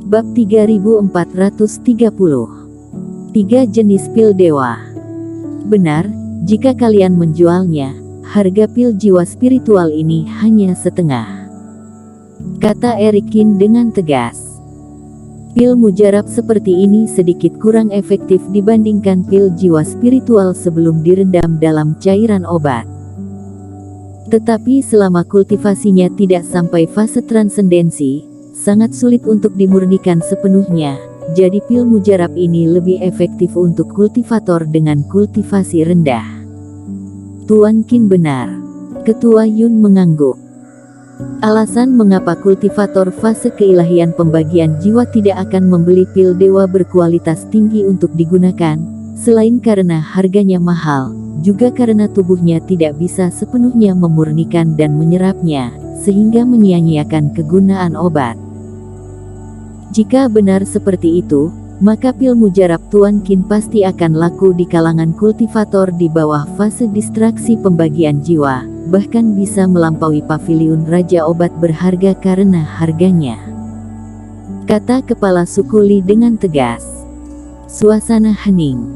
Bab 3430. 3 jenis pil dewa. Benar, jika kalian menjualnya, harga pil jiwa spiritual ini hanya setengah, kata Erikin dengan tegas. Pil mujarab seperti ini sedikit kurang efektif dibandingkan pil jiwa spiritual sebelum direndam dalam cairan obat. Tetapi selama kultivasinya tidak sampai fase transendensi, sangat sulit untuk dimurnikan sepenuhnya, jadi pil mujarab ini lebih efektif untuk kultivator dengan kultivasi rendah. Tuan Qin benar. Ketua Yun mengangguk. Alasan mengapa kultivator fase keilahian pembagian jiwa tidak akan membeli pil dewa berkualitas tinggi untuk digunakan, selain karena harganya mahal, juga karena tubuhnya tidak bisa sepenuhnya memurnikan dan menyerapnya, sehingga menyia-nyiakan kegunaan obat. Jika benar seperti itu, maka pil mujarab Tuan Qin pasti akan laku di kalangan kultivator di bawah fase distraksi pembagian jiwa, bahkan bisa melampaui paviliun Raja Obat berharga karena harganya, kata kepala suku Li dengan tegas. Suasana hening.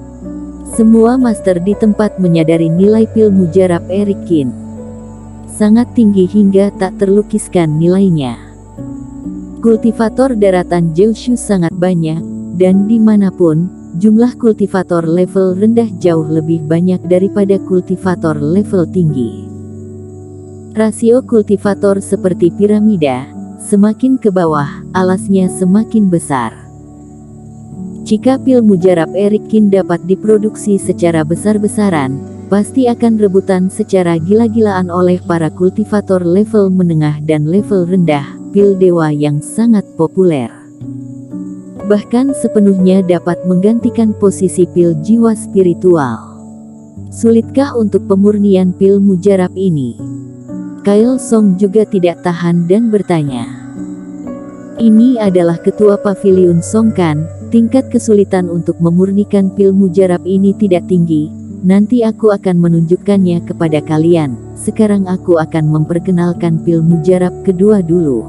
Semua master di tempat menyadari nilai pil mujarab Erikin sangat tinggi hingga tak terlukiskan nilainya. Kultivator daratan Jiushu sangat banyak, dan dimanapun, jumlah kultivator level rendah jauh lebih banyak daripada kultivator level tinggi. Rasio kultivator seperti piramida, semakin ke bawah, alasnya semakin besar. Jika pil mujarab Erikin dapat diproduksi secara besar-besaran, pasti akan rebutan secara gila-gilaan oleh para kultivator level menengah dan level rendah, pil dewa yang sangat populer. Bahkan sepenuhnya dapat menggantikan posisi pil jiwa spiritual. Sulitkah untuk pemurnian pil mujarab ini? Kyle Song juga tidak tahan dan bertanya. Ini adalah ketua paviliun Song Kan. Tingkat kesulitan untuk memurnikan pil mujarab ini tidak tinggi, nanti aku akan menunjukkannya kepada kalian. Sekarang aku akan memperkenalkan pil mujarab kedua dulu.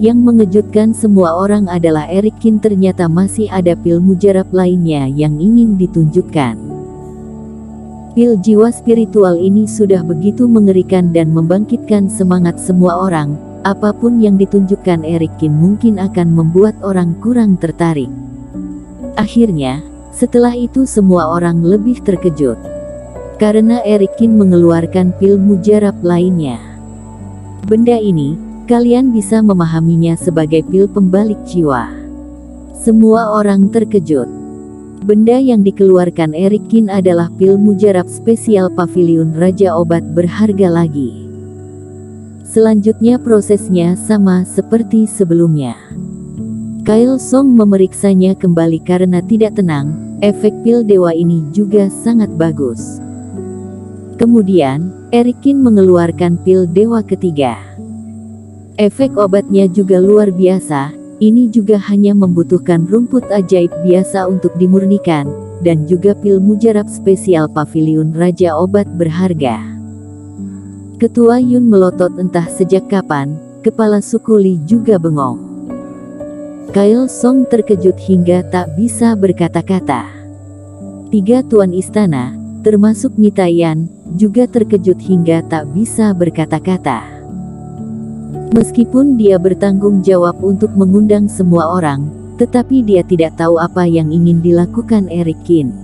Yang mengejutkan semua orang adalah Erikin ternyata masih ada pil mujarab lainnya yang ingin ditunjukkan. Pil jiwa spiritual ini sudah begitu mengerikan dan membangkitkan semangat semua orang. Apapun yang ditunjukkan Erikin mungkin akan membuat orang kurang tertarik. Akhirnya, setelah itu semua orang lebih terkejut, karena Erikin mengeluarkan pil mujarab lainnya. Benda ini, kalian bisa memahaminya sebagai pil pembalik jiwa. Semua orang terkejut. Benda yang dikeluarkan Erikin adalah pil mujarab spesial paviliun Raja Obat berharga lagi. Selanjutnya prosesnya sama seperti sebelumnya. Kyle Song memeriksanya kembali karena tidak tenang, efek pil dewa ini juga sangat bagus. Kemudian, Erikin mengeluarkan pil dewa ketiga. Efek obatnya juga luar biasa, ini juga hanya membutuhkan rumput ajaib biasa untuk dimurnikan, dan juga pil mujarab spesial paviliun Raja Obat berharga. Ketua Yun melotot entah sejak kapan, kepala suku Li juga bengong. Kyle Song terkejut hingga tak bisa berkata-kata. 3 tuan istana, termasuk Mitayan, juga terkejut hingga tak bisa berkata-kata. Meskipun dia bertanggung jawab untuk mengundang semua orang, tetapi dia tidak tahu apa yang ingin dilakukan Erikin.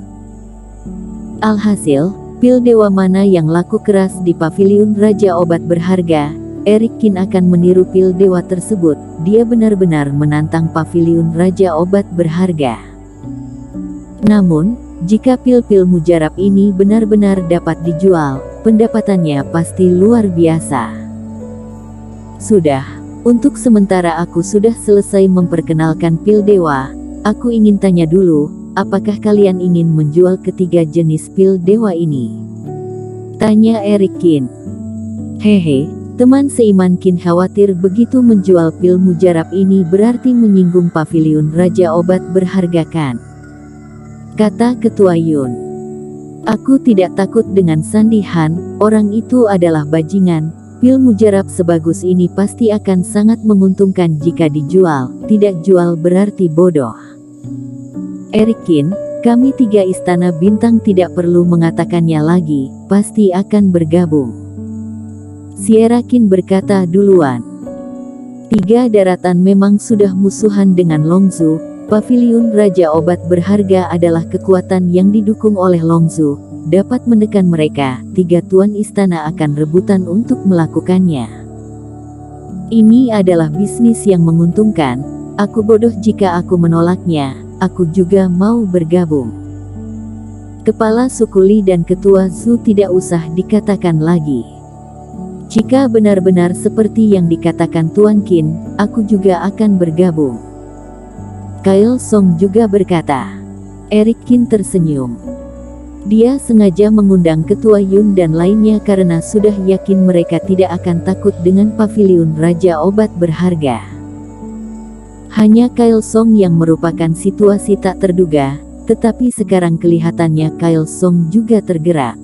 Alhasil, pil dewa mana yang laku keras di paviliun Raja Obat berharga, Erikin akan meniru pil dewa tersebut. Dia benar-benar menantang paviliun Raja Obat berharga. Namun, jika pil-pil mujarab ini benar-benar dapat dijual, pendapatannya pasti luar biasa. Sudah, untuk sementara aku sudah selesai memperkenalkan pil dewa. Aku ingin tanya dulu, apakah kalian ingin menjual ketiga jenis pil dewa ini? Tanya Erikin. Hehe, teman seiman Qin khawatir begitu menjual pil mujarab ini berarti menyinggung paviliun Raja Obat berharga kan? Kata Ketua Yun. Aku tidak takut dengan Sandihan, orang itu adalah bajingan. Pil mujarab sebagus ini pasti akan sangat menguntungkan jika dijual, tidak jual berarti bodoh. Erik Kin, kami 3 istana bintang tidak perlu mengatakannya lagi, pasti akan bergabung. Sierra Kin berkata duluan. 3 daratan memang sudah musuhan dengan Longzhou. Paviliun Raja Obat berharga adalah kekuatan yang didukung oleh Longzhou. Dapat menekan mereka, 3 tuan istana akan rebutan untuk melakukannya. Ini adalah bisnis yang menguntungkan. Aku bodoh jika aku menolaknya, aku juga mau bergabung. Kepala suku Li dan ketua Zhu tidak usah dikatakan lagi. Jika benar-benar seperti yang dikatakan Tuan Qin, aku juga akan bergabung. Kyle Song juga berkata. Erik Kin tersenyum. Dia sengaja mengundang Ketua Yun dan lainnya karena sudah yakin mereka tidak akan takut dengan paviliun Raja Obat berharga. Hanya Kyle Song yang merupakan situasi tak terduga, tetapi sekarang kelihatannya Kyle Song juga tergerak.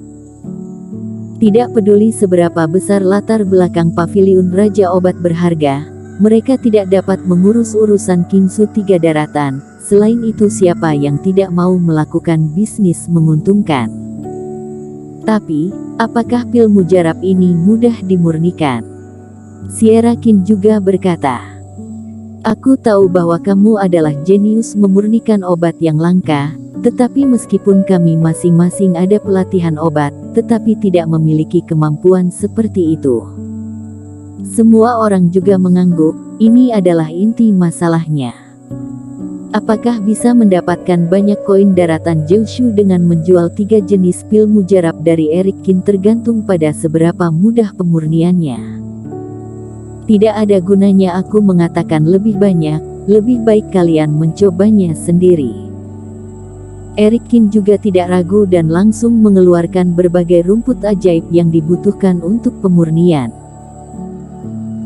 Tidak peduli seberapa besar latar belakang paviliun Raja Obat berharga, mereka tidak dapat mengurus urusan Kingsu 3 daratan. Selain itu siapa yang tidak mau melakukan bisnis menguntungkan? Tapi, apakah pil mujarab ini mudah dimurnikan? Sierra Kin juga berkata. Aku tahu bahwa kamu adalah jenius memurnikan obat yang langka, tetapi meskipun kami masing-masing ada pelatihan obat, tetapi tidak memiliki kemampuan seperti itu. Semua orang juga mengangguk, ini adalah inti masalahnya. Apakah bisa mendapatkan banyak koin daratan Jiushu dengan menjual 3 jenis pil mujarab dari Erik Kin tergantung pada seberapa mudah pemurniannya. Tidak ada gunanya aku mengatakan lebih banyak, lebih baik kalian mencobanya sendiri. Erik Kin juga tidak ragu dan langsung mengeluarkan berbagai rumput ajaib yang dibutuhkan untuk pemurnian.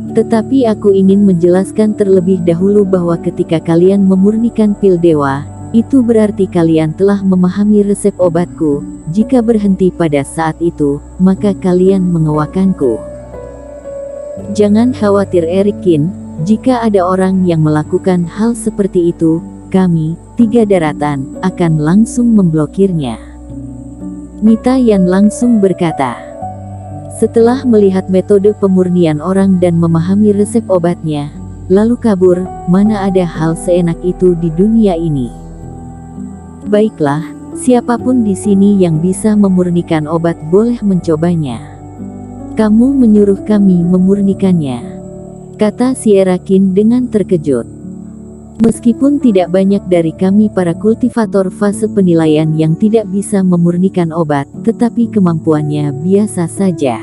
Tetapi aku ingin menjelaskan terlebih dahulu bahwa ketika kalian memurnikan pil dewa, itu berarti kalian telah memahami resep obatku. Jika berhenti pada saat itu, maka kalian mengewakanku. Jangan khawatir Erik Kin, jika ada orang yang melakukan hal seperti itu, kami, 3 daratan, akan langsung memblokirnya. Mita Yan langsung berkata. Setelah melihat metode pemurnian orang dan memahami resep obatnya, lalu kabur, mana ada hal seenak itu di dunia ini. Baiklah, siapapun di sini yang bisa memurnikan obat boleh mencobanya. Kamu menyuruh kami memurnikannya, kata Sierra Kin dengan terkejut. Meskipun tidak banyak dari kami para kultivator fase penilaian yang tidak bisa memurnikan obat, tetapi kemampuannya biasa saja.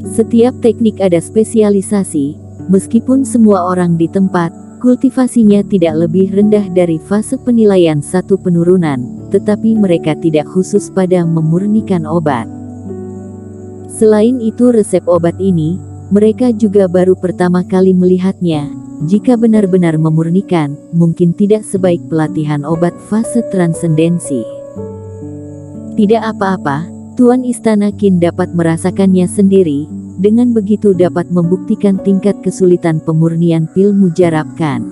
Setiap teknik ada spesialisasi, meskipun semua orang di tempat, kultivasinya tidak lebih rendah dari fase penilaian 1 penurunan, tetapi mereka tidak khusus pada memurnikan obat. Selain itu resep obat ini, mereka juga baru pertama kali melihatnya. Jika benar-benar memurnikan, mungkin tidak sebaik pelatihan obat fase transendensi. Tidak apa-apa, Tuan Istana Qin dapat merasakannya sendiri, dengan begitu dapat membuktikan tingkat kesulitan pemurnian pil mujarab kan.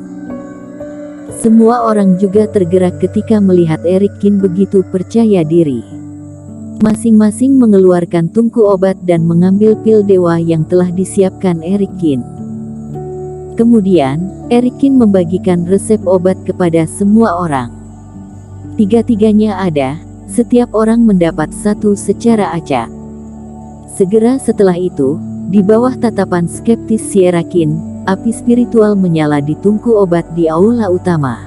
Semua orang juga tergerak ketika melihat Erik Qin begitu percaya diri. Masing-masing mengeluarkan tungku obat dan mengambil pil dewa yang telah disiapkan Erik Qin. Kemudian, Erik Qin membagikan resep obat kepada semua orang. 3-tiganya ada, setiap orang mendapat 1 secara acak. Segera setelah itu, di bawah tatapan skeptis Sierra Qin, api spiritual menyala di tungku obat di aula utama.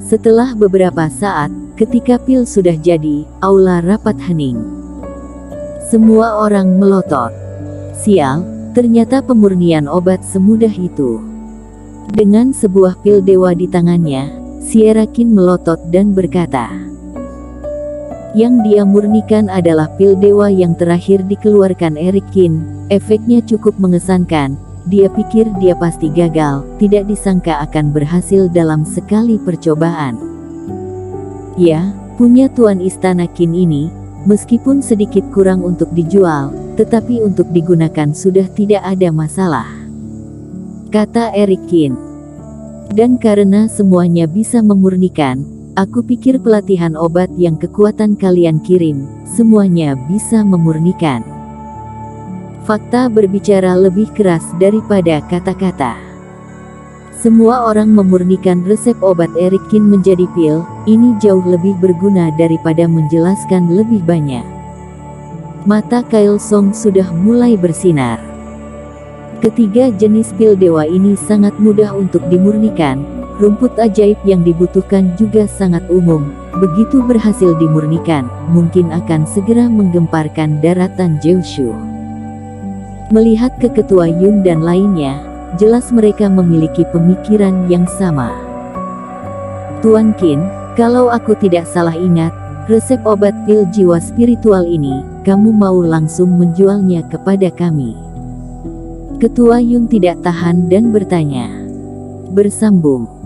Setelah beberapa saat, ketika pil sudah jadi, aula rapat hening. Semua orang melotot. Sial, ternyata pemurnian obat semudah itu. Dengan sebuah pil dewa di tangannya, Sierra Qin melotot dan berkata, yang dia murnikan adalah pil dewa yang terakhir dikeluarkan Erik Qin. Efeknya cukup mengesankan. Dia pikir dia pasti gagal, tidak disangka akan berhasil dalam sekali percobaan. Ya, punya Tuan Istana Qin ini, Meskipun sedikit kurang untuk dijual, tetapi untuk digunakan sudah tidak ada masalah, kata Eric Kin. Dan karena semuanya bisa memurnikan, aku pikir pelatihan obat yang kekuatan kalian kirim, semuanya bisa memurnikan. Fakta berbicara lebih keras daripada kata-kata. Semua orang memurnikan resep obat Eric Kin menjadi pil, ini jauh lebih berguna daripada menjelaskan lebih banyak. Mata Kyle Song sudah mulai bersinar. Ketiga jenis pil dewa ini sangat mudah untuk dimurnikan, rumput ajaib yang dibutuhkan juga sangat umum, begitu berhasil dimurnikan, mungkin akan segera menggemparkan daratan Jiushu. Melihat ke Ketua Yun dan lainnya, jelas mereka memiliki pemikiran yang sama. Tuan Qin, kalau aku tidak salah ingat, resep obat pil jiwa spiritual ini, kamu mau langsung menjualnya kepada kami? Ketua Yun tidak tahan dan bertanya. Bersambung.